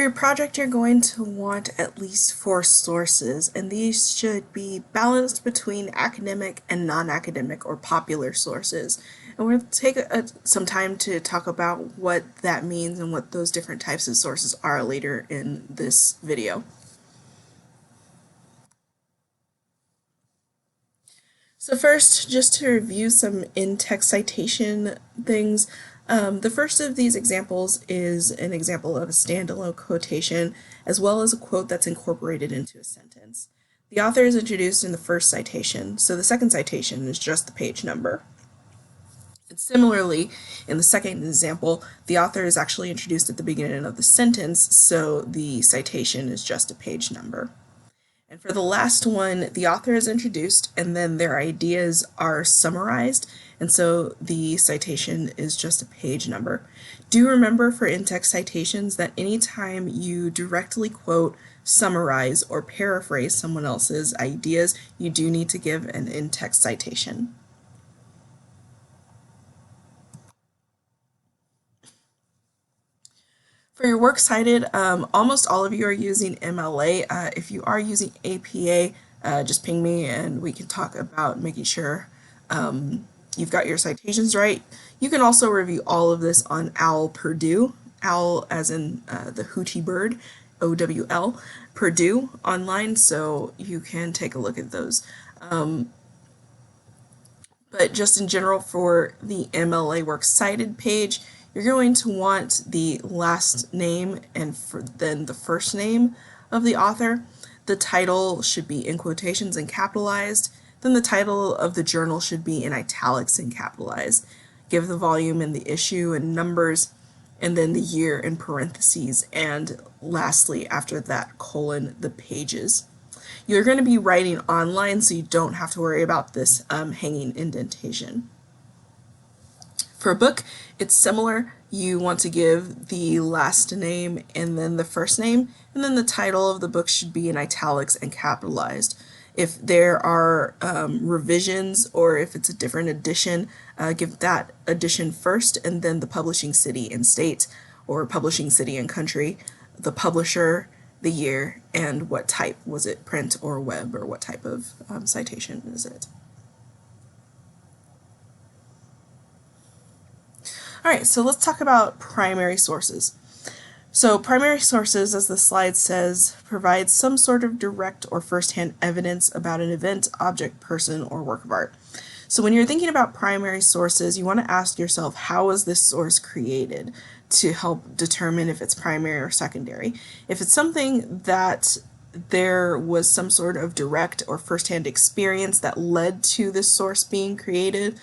your project, you're going to want at least 4 sources, and these should be balanced between academic and non-academic or popular sources. And we're going to take some time to talk about what that means and what those different types of sources are later in this video. So first, just to review some in-text citation things, the first of these examples is an example of a standalone quotation as well as a quote that's incorporated into a sentence. The author is introduced in the first citation, so the second citation is just the page number. And similarly, in the second example, the author is actually introduced at the beginning of the sentence, so the citation is just a page number. And for the last one, the author is introduced and then their ideas are summarized, and so the citation is just a page number. Do remember for in-text citations that anytime you directly quote, summarize, or paraphrase someone else's ideas, you do need to give an in-text citation. For your works cited, almost all of you are using MLA. If you are using APA, just ping me and we can talk about making sure you've got your citations right. You can also review all of this on OWL Purdue, OWL as in the hooty bird, OWL, Purdue online, so you can take a look at those. But just in general, for the MLA Works Cited page, you're going to want the last name and then the first name of the author. The title should be in quotations and capitalized. Then the title of the journal should be in italics and capitalized. Give the volume and the issue and numbers, and then the year in parentheses, and lastly, after that, colon, the pages. You're going to be writing online, so you don't have to worry about this hanging indentation. For a book, it's similar. You want to give the last name and then the first name, and then the title of the book should be in italics and capitalized. If there are revisions or if it's a different edition, give that edition first and then the publishing city and state, or publishing city and country, the publisher, the year, and what type. Was it print or web, or what type of citation is it? Alright, so let's talk about primary sources. So primary sources, as the slide says, provide some sort of direct or first-hand evidence about an event, object, person, or work of art. So when you're thinking about primary sources, you want to ask yourself, how was this source created, to help determine if it's primary or secondary. If it's something that there was some sort of direct or first-hand experience that led to this source being created,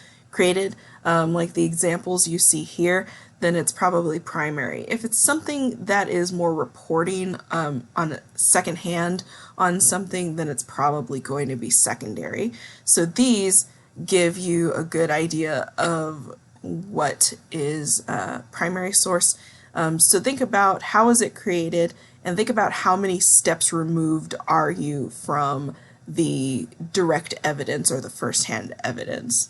like the examples you see here, then it's probably primary. If it's something that is more reporting on secondhand on something, then it's probably going to be secondary. So these give you a good idea of what is a primary source. So think about how is it created, and think about how many steps removed are you from the direct evidence or the first-hand evidence.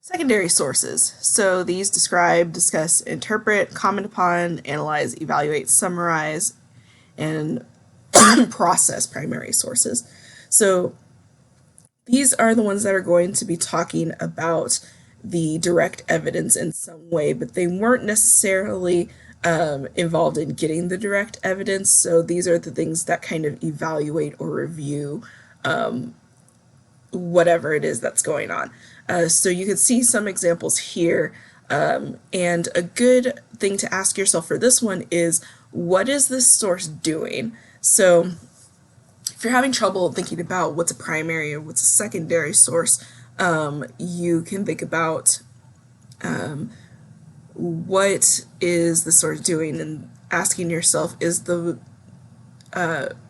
Secondary sources. So these describe, discuss, interpret, comment upon, analyze, evaluate, summarize, and process primary sources. So these are the ones that are going to be talking about the direct evidence in some way, but they weren't necessarily involved in getting the direct evidence. So these are the things that kind of evaluate or review whatever it is that's going on. So you can see some examples here, and a good thing to ask yourself for this one is, what is this source doing? So if you're having trouble thinking about what's a primary or what's a secondary source, you can think about what is the source doing, and asking yourself, is the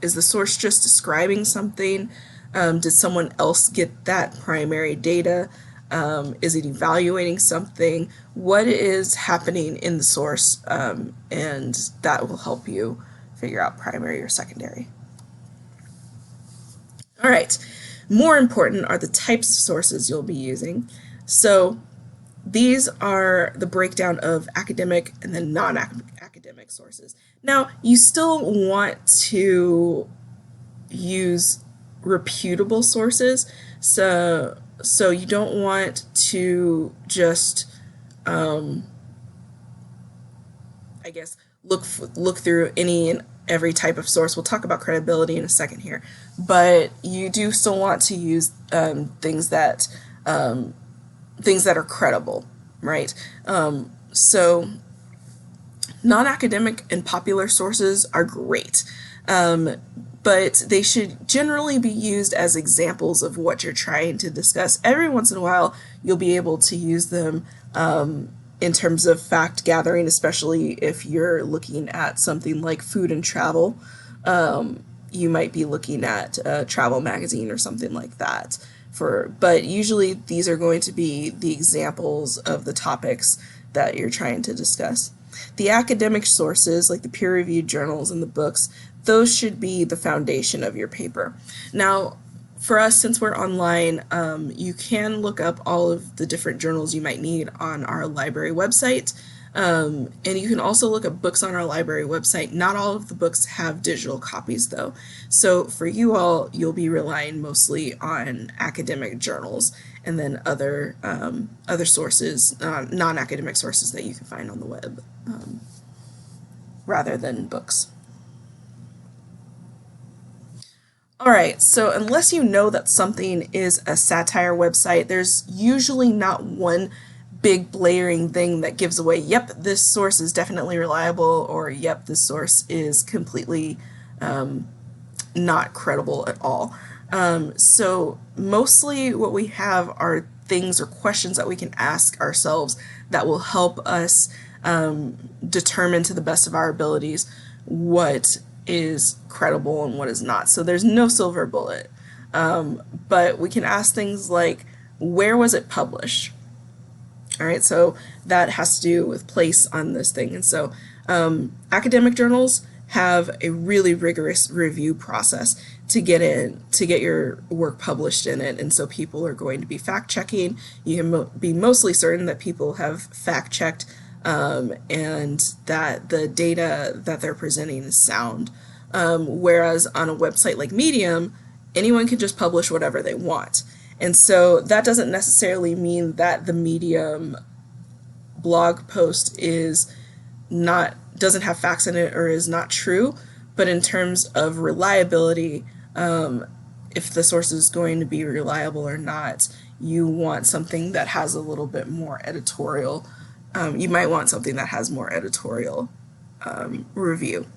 source just describing something? Did someone else get that primary data? Is it evaluating something? What is happening in the source? And that will help you figure out primary or secondary. All right, more important are the types of sources you'll be using. So these are the breakdown of academic and then non-academic sources. Now, you still want to use reputable sources, so you don't want to just I guess look through any and every type of source. We'll talk about credibility in a second here, but you do still want to use things that are credible, right? So non-academic and popular sources are great, but they should generally be used as examples of what you're trying to discuss. Every once in a while, you'll be able to use them in terms of fact gathering, especially if you're looking at something like food and travel. You might be looking at a travel magazine or something like that. But usually these are going to be the examples of the topics that you're trying to discuss. The academic sources, like the peer-reviewed journals and the books, those should be the foundation of your paper. Now, for us, since we're online, you can look up all of the different journals you might need on our library website. And you can also look up books on our library website. Not all of the books have digital copies, though. So for you all, you'll be relying mostly on academic journals and then other sources, non-academic sources that you can find on the web, rather than books. All right, so unless you know that something is a satire website, there's usually not one big blaring thing that gives away, yep, this source is definitely reliable, or yep, this source is completely not credible at all. So mostly what we have are things or questions that we can ask ourselves that will help us determine to the best of our abilities what is credible and what is not. So there's no silver bullet. But we can ask things like, where was it published? All right, so that has to do with place on this thing. And so academic journals have a really rigorous review process to get your work published in it. And so people are going to be fact checking. You can be mostly certain that people have fact checked and that the data that they're presenting is sound. Whereas on a website like Medium, anyone can just publish whatever they want. And so that doesn't necessarily mean that the Medium blog post doesn't have facts in it or is not true, but in terms of reliability, if the source is going to be reliable or not, you want something that has a little bit more editorial. You might want something that has more editorial review.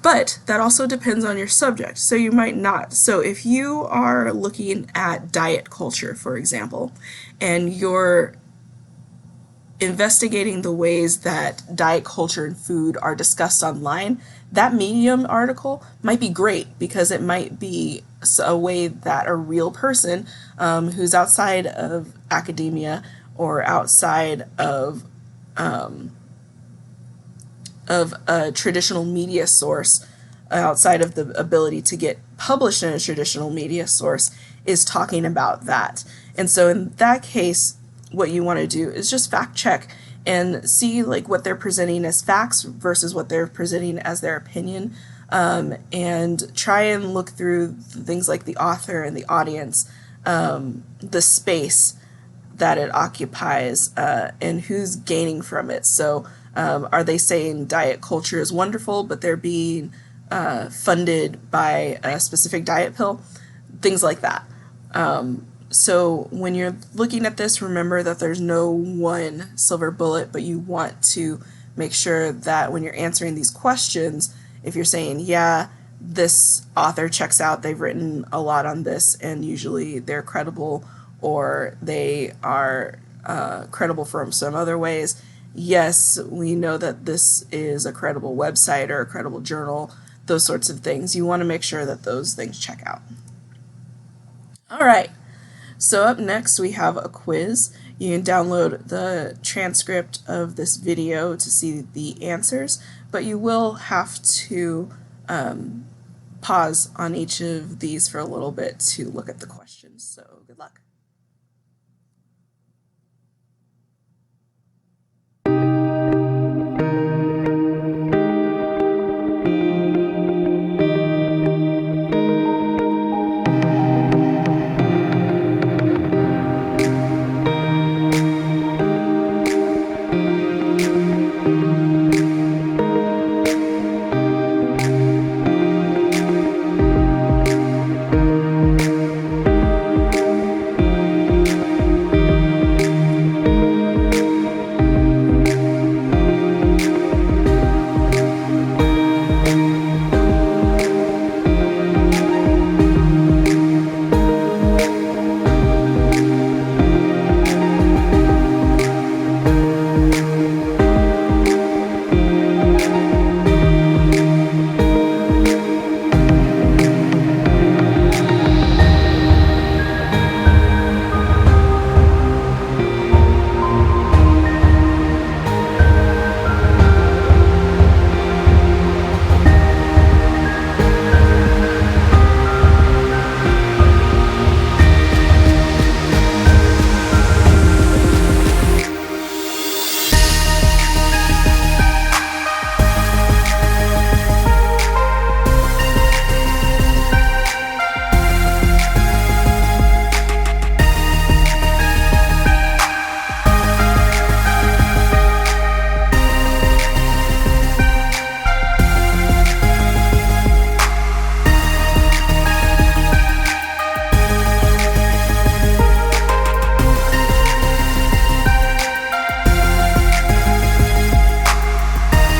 But that also depends on your subject, so you might not. So if you are looking at diet culture, for example, and you're investigating the ways that diet culture and food are discussed online, that Medium article might be great because it might be a way that a real person who's outside of academia or outside of a traditional media source, outside of the ability to get published in a traditional media source, is talking about that. And so in that case, what you want to do is just fact check and see like what they're presenting as facts versus what they're presenting as their opinion, and try and look through things like the author and the audience, the space that it occupies, and who's gaining from it. So are they saying diet culture is wonderful, but they're being funded by a specific diet pill? Things like that. So when you're looking at this, remember that there's no one silver bullet, but you want to make sure that when you're answering these questions, if you're saying, yeah, this author checks out, they've written a lot on this, and usually they're credible, or they are credible from some other ways, yes, we know that this is a credible website or a credible journal, those sorts of things. You want to make sure that those things check out. All right, so up next we have a quiz. You can download the transcript of this video to see the answers, but you will have to pause on each of these for a little bit to look at the questions. So good luck.